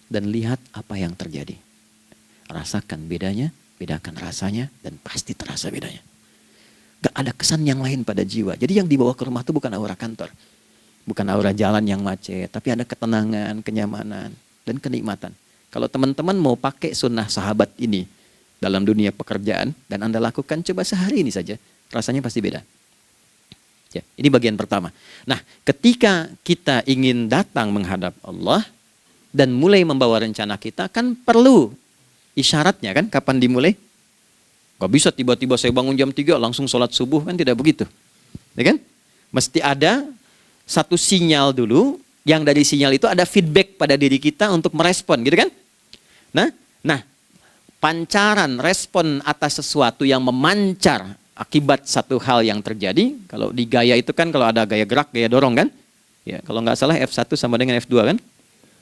Dan lihat apa yang terjadi. Rasakan bedanya, bedakan rasanya, dan pasti terasa bedanya. Gak ada kesan yang lain pada jiwa. Jadi yang dibawa ke rumah itu bukan aura kantor. Bukan aura jalan yang macet. Tapi ada ketenangan, kenyamanan, dan kenikmatan. Kalau teman-teman mau pakai sunnah sahabat ini dalam dunia pekerjaan, dan Anda lakukan coba sehari ini saja, rasanya pasti beda. Ya, ini bagian pertama. Nah, ketika kita ingin datang menghadap Allah, dan mulai membawa rencana kita, kan perlu isyaratnya kan, kapan dimulai? Gak bisa tiba-tiba saya bangun jam 3 langsung sholat subuh, kan tidak begitu. Ya kan? Mesti ada satu sinyal dulu, yang dari sinyal itu ada feedback pada diri kita untuk merespon, gitu kan? Nah, pancaran respon atas sesuatu yang memancar akibat satu hal yang terjadi, kalau di gaya itu kan kalau ada gaya gerak, gaya dorong kan? Ya, kalau nggak salah F1 sama dengan F2 kan?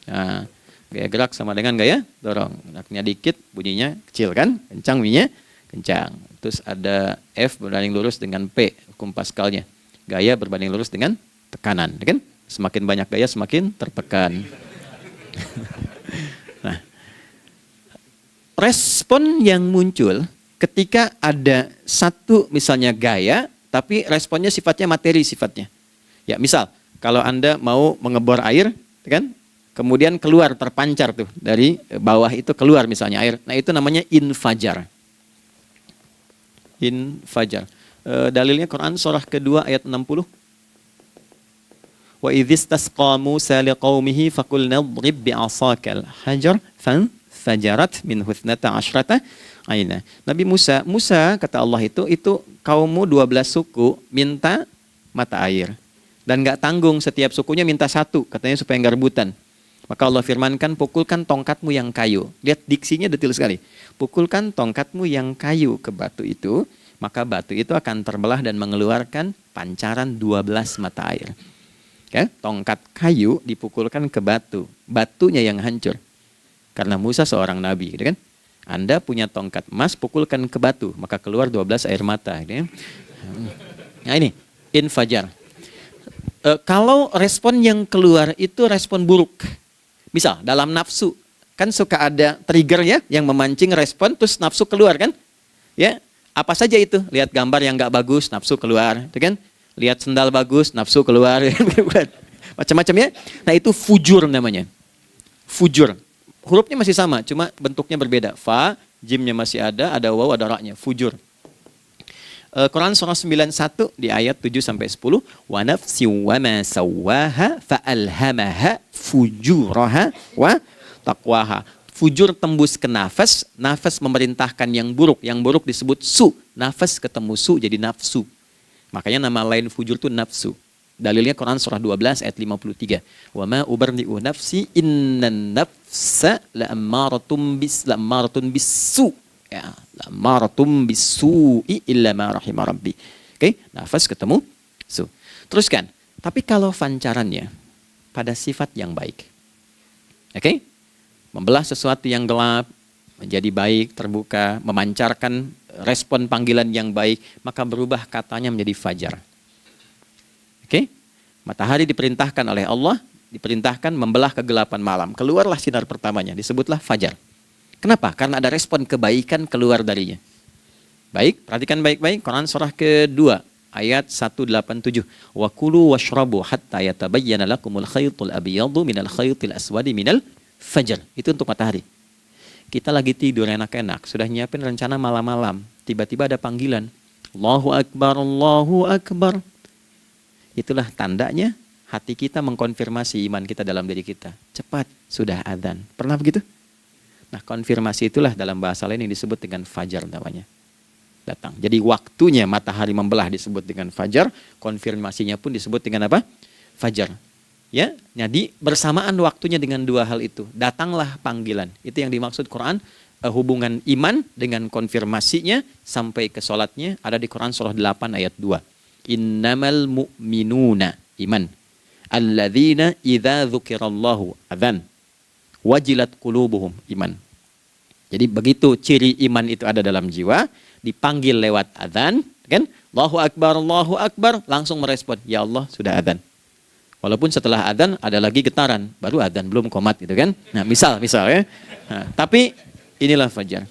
Nah, gaya gerak sama dengan gaya dorong. Geraknya dikit, bunyinya kecil kan? Kencang bunyinya, kencang. Terus ada F berbanding lurus dengan P, hukum Pascalnya. Gaya berbanding lurus dengan tekanan, kan? Semakin banyak gaya, semakin tertekan. Nah, respon yang muncul ketika ada satu misalnya gaya, tapi responnya sifatnya materi sifatnya. Ya, misal kalau Anda mau mengebor air, kan? Kemudian keluar terpancar tuh dari bawah itu keluar misalnya air. Nah, itu namanya infajar. Infajar. Dalilnya Quran surah kedua ayat 60. Wa idzistasqa Musa liqaumihi faqulna idrib bi'asakal hajar fanfajarat min husnata asyrata aina. Nabi Musa kata Allah itu kaummu 12 suku minta mata air. Dan enggak tanggung, setiap sukunya minta satu, katanya supaya enggak rebutan. Maka Allah firmankan, pukulkan tongkatmu yang kayu. Lihat diksinya detil sekali. Pukulkan tongkatmu yang kayu ke batu itu, maka batu itu akan terbelah dan mengeluarkan pancaran 12 mata air. Ya, tongkat kayu dipukulkan ke batu, batunya yang hancur. Karena Musa seorang nabi, gitu kan? Anda punya tongkat emas, pukulkan ke batu, maka keluar 12 air mata. Gitu kan? Nah ini, infajar. Kalau respon yang keluar itu respon buruk. Misal dalam nafsu, kan suka ada triggernya yang memancing respon, terus nafsu keluar kan? Ya, apa saja itu? Lihat gambar yang nggak bagus, nafsu keluar, gitu kan? Lihat sendal bagus, nafsu keluar, macam-macam ya. Nah itu fujur namanya, fujur. Hurufnya masih sama, cuma bentuknya berbeda. Fa, jimnya masih ada waw, ada ra-nya, fujur. Quran surah 91 di ayat 7-10. Wa nafsi wa ma sawwaha fa'alhamaha fujuraha wa taqwaha. Fujur tembus ke nafas, nafas memerintahkan yang buruk disebut su. Nafas ketemu su jadi nafsu. Makanya nama lain fujur itu nafsu. Dalilnya Quran surah 12 ayat 53. Wa ma ubarni'u nafsi innan nafsa la'ammaratun bisu. Ya, la'ammaratun bisu'i illa ma rahima rabbi. Oke, nafas ketemu su. Teruskan. Tapi kalau pancarannya pada sifat yang baik. Oke? Membelah sesuatu yang gelap menjadi baik, terbuka, memancarkan respon panggilan yang baik, maka berubah katanya menjadi fajar. Oke? Matahari diperintahkan oleh Allah, diperintahkan membelah kegelapan malam. Keluarlah sinar pertamanya, disebutlah fajar. Kenapa? Karena ada respon kebaikan keluar darinya. Baik, perhatikan baik-baik. Quran surah kedua, ayat 187. Wa kulu washrabu hatta yatabayyana lakumul khaytul abyadu minal khaytil aswadi minal fajar. Itu untuk matahari. Kita lagi tidur enak-enak, sudah nyiapin rencana malam-malam. Tiba-tiba ada panggilan. Allahu Akbar, Allahu Akbar. Itulah tandanya hati kita mengkonfirmasi iman kita dalam diri kita. Cepat, sudah adzan. Pernah begitu? Nah, konfirmasi itulah dalam bahasa lain yang disebut dengan fajar namanya. Datang. Jadi waktunya matahari membelah disebut dengan fajar, konfirmasinya pun disebut dengan apa? fajar. Ya, jadi bersamaan waktunya dengan dua hal itu. Datanglah panggilan. Itu yang dimaksud Quran, hubungan iman dengan konfirmasinya sampai ke sholatnya ada di Quran surah 8 ayat 2. Innamal mu'minuna iman. Alladzina idza dzukirallahu adzan. Wajilat qulubuhum iman. Jadi begitu ciri iman itu ada dalam jiwa, dipanggil lewat adzan, kan? Allahu Akbar, langsung merespon, ya Allah sudah adzan. Walaupun setelah adzan ada lagi getaran, baru adzan belum qomat gitu kan. Nah, misal ya. Nah, tapi inilah fajar.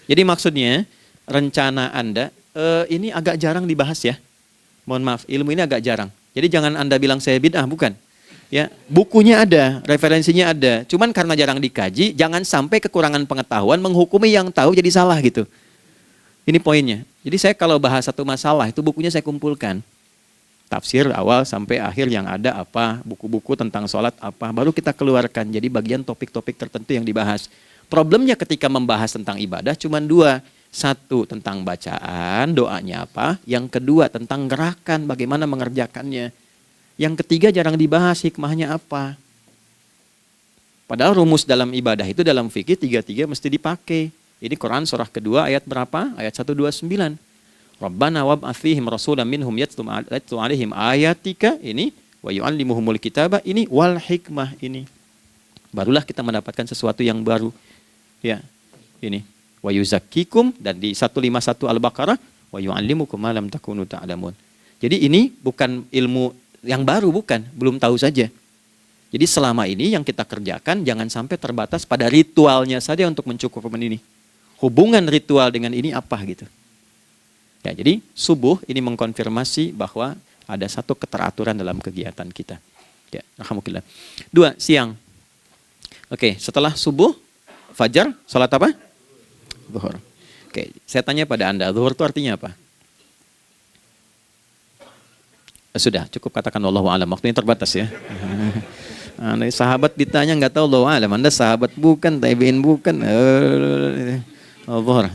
Jadi maksudnya rencana Anda ini agak jarang dibahas ya. Mohon maaf, ilmu ini agak jarang. Jadi jangan Anda bilang saya bid'ah, bukan. Ya, bukunya ada, referensinya ada. Cuman karena jarang dikaji, jangan sampai kekurangan pengetahuan menghukumi yang tahu jadi salah gitu. Ini poinnya. Jadi saya kalau bahas satu masalah itu bukunya saya kumpulkan. Tafsir awal sampai akhir yang ada apa, buku-buku tentang sholat apa, baru kita keluarkan. Jadi bagian topik-topik tertentu yang dibahas. Problemnya ketika membahas tentang ibadah cuma dua. Satu tentang bacaan, doanya apa. Yang kedua tentang gerakan, bagaimana mengerjakannya. Yang ketiga jarang dibahas, hikmahnya apa. Padahal rumus dalam ibadah itu dalam fikih tiga-tiga mesti dipakai. Ini Quran surah kedua ayat berapa? Ayat 129. Rabbana wab'ats fihim rasulan minhum yatlu 'alaihim ayatika ini wa yu'allimuhumul kitaba ini wal hikmah ini. Barulah kita mendapatkan sesuatu yang baru. Ya. Ini wa yuzakkikum dan di 151 Al-Baqarah wa yu'allimukum ma lam takunu ta'lamun. Jadi ini bukan ilmu yang baru, bukan, belum tahu saja. Jadi selama ini yang kita kerjakan jangan sampai terbatas pada ritualnya saja untuk mencukupkan ini. Hubungan ritual dengan ini apa gitu. Ya, jadi subuh ini mengkonfirmasi bahwa ada satu keteraturan dalam kegiatan kita. Ya, alhamdulillah. 2, siang. Oke, setelah subuh, fajar, salat apa? Zuhur. Oke, saya tanya pada Anda, zuhur itu artinya apa? Sudah, cukup katakan wallahu a'lam. Waktunya terbatas ya. Anda sahabat ditanya nggak tahu wallahu a'lam. Anda sahabat bukan, tabi'in bukan. Zuhur.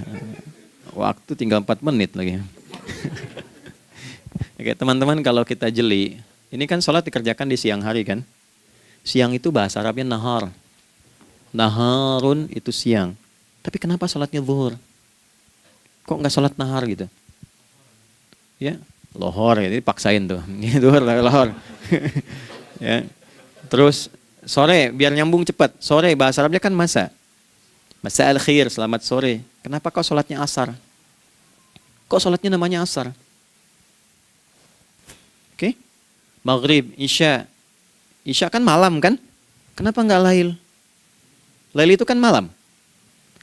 Waktu tinggal 4 menit lagi. Oke, teman-teman kalau kita jeli, ini kan sholat dikerjakan di siang hari kan? Siang itu bahasa Arabnya nahar. Naharun itu siang. Tapi kenapa sholatnya zuhur? Kok nggak sholat nahar gitu? Ya, lohor, ya, ini paksain tuh. Zuhur, lohor. Ya. Terus sore, biar nyambung cepat. Sore, bahasa Arabnya kan masa. Masa al-khir, selamat sore. Kenapa kok sholatnya asar? Kok sholatnya namanya asar? Oke. Maghrib, isya. Isya kan malam kan? Kenapa nggak lail? Lail itu kan malam.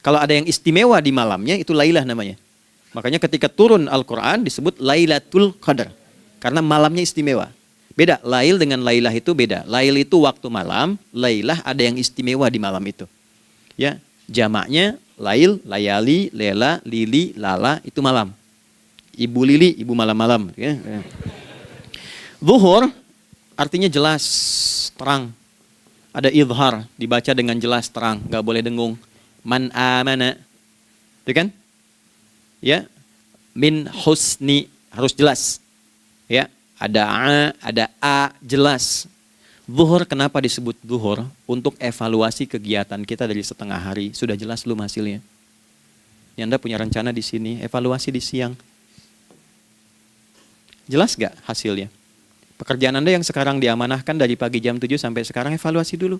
Kalau ada yang istimewa di malamnya, itu lailah namanya. Makanya ketika turun Al-Quran disebut Lailatul Qadar. Karena malamnya istimewa. Beda, lail dengan lailah itu beda. Lail itu waktu malam, lailah ada yang istimewa di malam itu. Ya. Jamaknya lail, layali, lela, lili, lala, itu malam. Ibu lili, ibu malam-malam. Ya. Zuhur artinya jelas, terang. Ada idhar, dibaca dengan jelas, terang. Gak boleh dengung. Man amana. Itu kan? Ya. Min husni, harus jelas. Ya. Ada a, jelas. Zuhur kenapa disebut zuhur? Untuk evaluasi kegiatan kita dari setengah hari. Sudah jelas belum hasilnya? Ini Anda punya rencana di sini, evaluasi di siang. Jelas gak hasilnya? Pekerjaan Anda yang sekarang diamanahkan dari pagi jam 7 sampai sekarang, evaluasi dulu.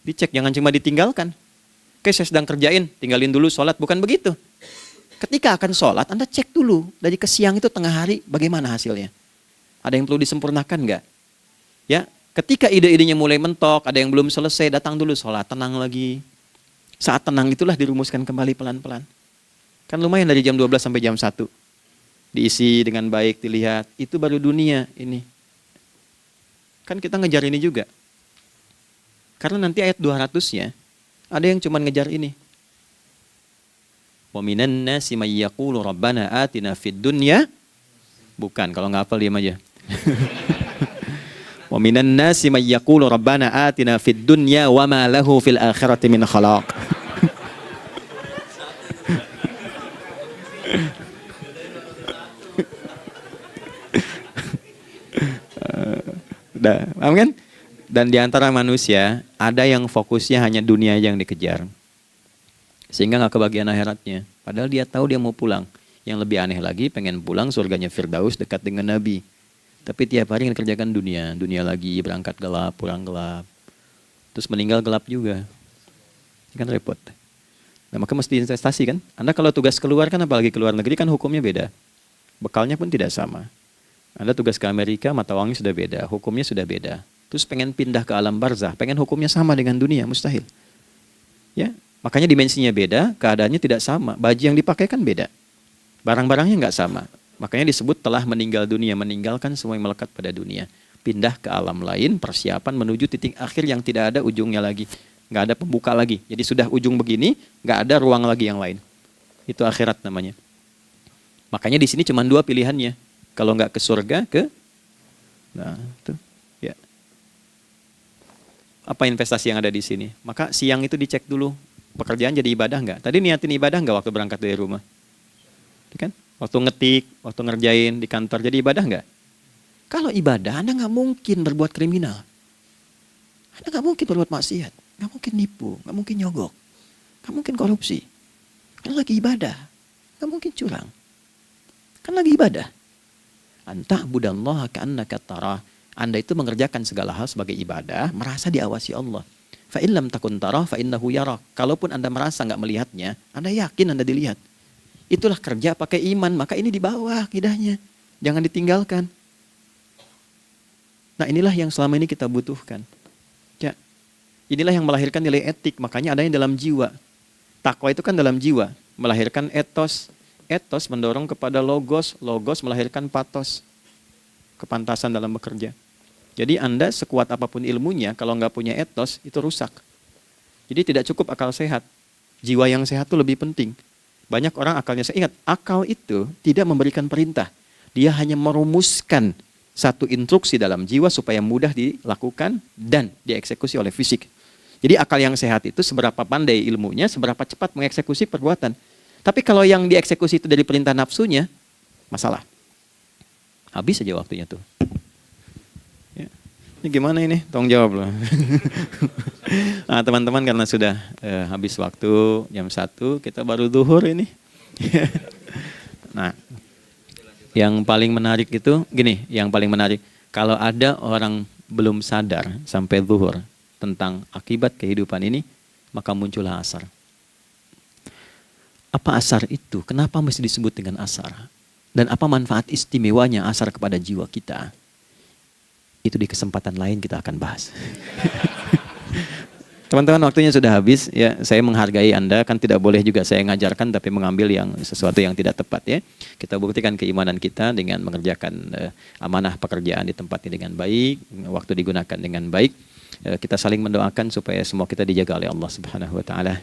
Dicek, jangan cuma ditinggalkan. Oke, saya sedang kerjain, tinggalin dulu sholat. Bukan begitu. Ketika akan sholat, Anda cek dulu. Dari ke siang itu tengah hari, bagaimana hasilnya? Ada yang perlu disempurnakan gak? Ya. Ketika ide-idenya mulai mentok, ada yang belum selesai, datang dulu sholat, tenang lagi. Saat tenang itulah dirumuskan kembali pelan-pelan. Kan lumayan dari jam 12 sampai jam 1. Diisi dengan baik, dilihat. Itu baru dunia ini. Kan kita ngejar ini juga. Karena nanti ayat 200-nya, ada yang cuma ngejar ini. Wa minan nasi may yaqulu rabbana atina fid dunya. Bukan, kalau nggak hafal diam aja. Wa minan nasi may yaqulu rabbana atina fid dunya wa ma lahu fil akhirati min khalaq. Nah, paham kan? Dan di antara manusia ada yang fokusnya hanya dunia yang dikejar, sehingga nggak kebagian akhiratnya. Padahal dia tahu dia mau pulang. Yang lebih aneh lagi, pengen pulang surganya Firdaus dekat dengan Nabi. Tapi tiap hari kerjakan dunia, dunia lagi, berangkat gelap, pulang gelap, terus meninggal gelap juga. Kan repot. Nah, maka mesti investasi kan. Anda kalau tugas keluar kan, apalagi keluar negeri kan hukumnya beda. Bekalnya pun tidak sama. Anda tugas ke Amerika, mata uangnya sudah beda, hukumnya sudah beda. Terus pengen pindah ke alam barzah, pengen hukumnya sama dengan dunia, mustahil. Ya, makanya dimensinya beda, keadaannya tidak sama. Baju yang dipakai kan beda. Barang-barangnya nggak sama. Makanya disebut telah meninggal dunia, meninggalkan semua yang melekat pada dunia. Pindah ke alam lain, persiapan menuju titik akhir yang tidak ada ujungnya lagi. Nggak ada pembuka lagi. Jadi sudah ujung begini, nggak ada ruang lagi yang lain. Itu akhirat namanya. Makanya di sini cuma dua pilihannya. Kalau nggak ke surga, nah itu. Ya. Apa investasi yang ada di sini? Maka siang itu dicek dulu. Pekerjaan jadi ibadah nggak? Tadi niatin ibadah nggak waktu berangkat dari rumah? Kan? Waktu ngetik, waktu ngerjain di kantor, jadi ibadah nggak? Kalau ibadah, Anda nggak mungkin berbuat kriminal. Anda nggak mungkin berbuat maksiat. Nggak mungkin nipu, nggak mungkin nyogok. Nggak mungkin korupsi. Kan lagi ibadah. Nggak mungkin curang. Kan lagi ibadah. Anta budallaha ka'annaka tarah. Anda itu mengerjakan segala hal sebagai ibadah, merasa diawasi Allah. Fa in lam takun tarah fa innahu yarak. Kalaupun Anda merasa nggak melihatnya, Anda yakin Anda dilihat. Itulah kerja pakai iman, maka ini di bawah akidahnya. Jangan ditinggalkan. Nah, inilah yang selama ini kita butuhkan. Ya. Inilah yang melahirkan nilai etik, makanya adanya dalam jiwa. Takwa itu kan dalam jiwa, melahirkan etos. Etos mendorong kepada logos, logos melahirkan patos. Kepantasan dalam bekerja. Jadi Anda sekuat apapun ilmunya, kalau nggak punya etos, itu rusak. Jadi tidak cukup akal sehat. Jiwa yang sehat itu lebih penting. Banyak orang akalnya, saya ingat, akal itu tidak memberikan perintah. Dia hanya merumuskan satu instruksi dalam jiwa supaya mudah dilakukan dan dieksekusi oleh fisik. Jadi akal yang sehat itu seberapa pandai ilmunya, seberapa cepat mengeksekusi perbuatan. Tapi kalau yang dieksekusi itu dari perintah nafsunya, masalah. Habis saja waktunya tuh. Ya. Ini gimana ini? Tolong jawab loh. Nah, teman-teman karena sudah habis waktu jam 1, kita baru zuhur ini. Nah, yang paling menarik itu gini, yang paling menarik kalau ada orang belum sadar sampai zuhur tentang akibat kehidupan ini, maka muncullah asar. Apa asar itu? Kenapa mesti disebut dengan asar? Dan apa manfaat istimewanya asar kepada jiwa kita? Itu di kesempatan lain kita akan bahas. Teman-teman, waktunya sudah habis ya. Saya menghargai Anda, kan tidak boleh juga saya ngajarkan tapi mengambil yang sesuatu yang tidak tepat ya. Kita buktikan keimanan kita dengan mengerjakan amanah pekerjaan di tempat ini dengan baik, waktu digunakan dengan baik. Kita saling mendoakan supaya semua kita dijaga oleh Allah Subhanahu wa taala.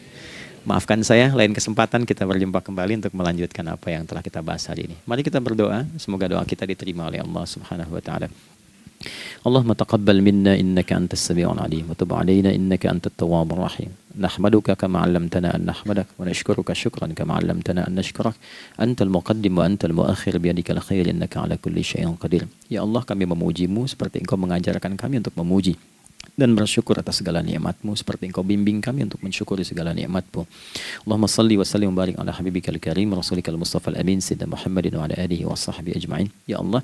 Maafkan saya, lain kesempatan kita berjumpa kembali untuk melanjutkan apa yang telah kita bahas hari ini. Mari kita berdoa, semoga doa kita diterima oleh Allah Subhanahu wa taala. اللهم تقبل منا إنك أنت السميع العليم وتب علينا إنك أنت التواب الرحيم نحمدك كما علمتنا أن نحمدك ونشكرك شكرا كما علمتنا أن نشكرك أنت المقدم وأنت المؤخر بيدك الخير إنك على كل شيء قدير. Ya Allah, kami memujimu seperti Engkau mengajarkan kami untuk memuji dan bersyukur atas segala nikmat-Mu seperti Engkau bimbing kami untuk mensyukuri segala nikmat-Mu. Allahumma salli wa sallim wa barik ala habibikal karim rasulikal mustafa al-amin sayyidina Muhammadin wa ala alihi wa sahbihi ajma'in. Ya Allah,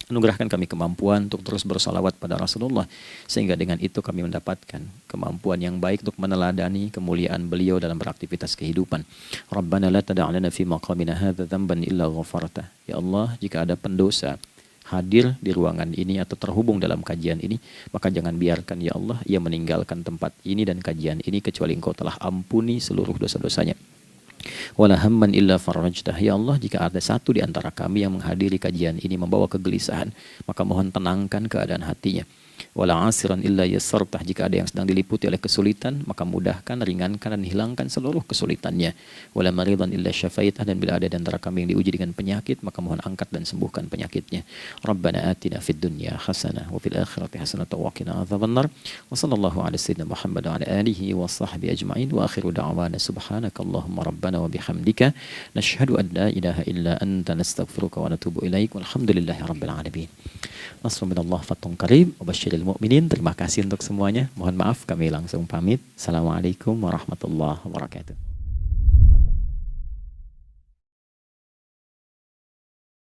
anugerahkan kami kemampuan untuk terus bersalawat pada Rasulullah, sehingga dengan itu kami mendapatkan kemampuan yang baik untuk meneladani kemuliaan beliau dalam beraktivitas kehidupan. Rabbana la tada' lana fi maqamina hadza dhanban illa ghafartah. Ya Allah, jika ada pendosa hadir di ruangan ini atau terhubung dalam kajian ini, maka jangan biarkan ya Allah ia meninggalkan tempat ini dan kajian ini kecuali Engkau telah ampuni seluruh dosa-dosanya. Wala hamman illa farajtah. Ya Allah, jika ada satu di antara kami yang menghadiri kajian ini membawa kegelisahan, maka mohon tenangkan keadaan hatinya. Wala asiran illa yassartah. Jika ada yang sedang diliputi oleh kesulitan, maka mudahkan, ringankan dan hilangkan seluruh kesulitannya. Wala maridan illa syafaitah. Dan bila ada di antara kami yang diuji dengan penyakit, maka mohon angkat dan sembuhkan penyakitnya. Rabbana atina fid dunya hasanah wa fil akhirati hasanah wa qina adzabannar. Wa sallallahu ala sayyidina Muhammad wa ala alihi wa sahbihi ajma'in. Wa akhiru da'wana subhanakallahumma rabbana wa bihamdika nashhadu an la ilaha illa anta nastaghfiruka wa natubu ilaik. Walhamdulillahi rabbil alamin. Nasrun minallah, fathun qarib, wa basyir basyiril mu'minin. Terima kasih untuk semuanya. Mohon maaf kami langsung pamit. Assalamualaikum warahmatullahi wabarakatuh.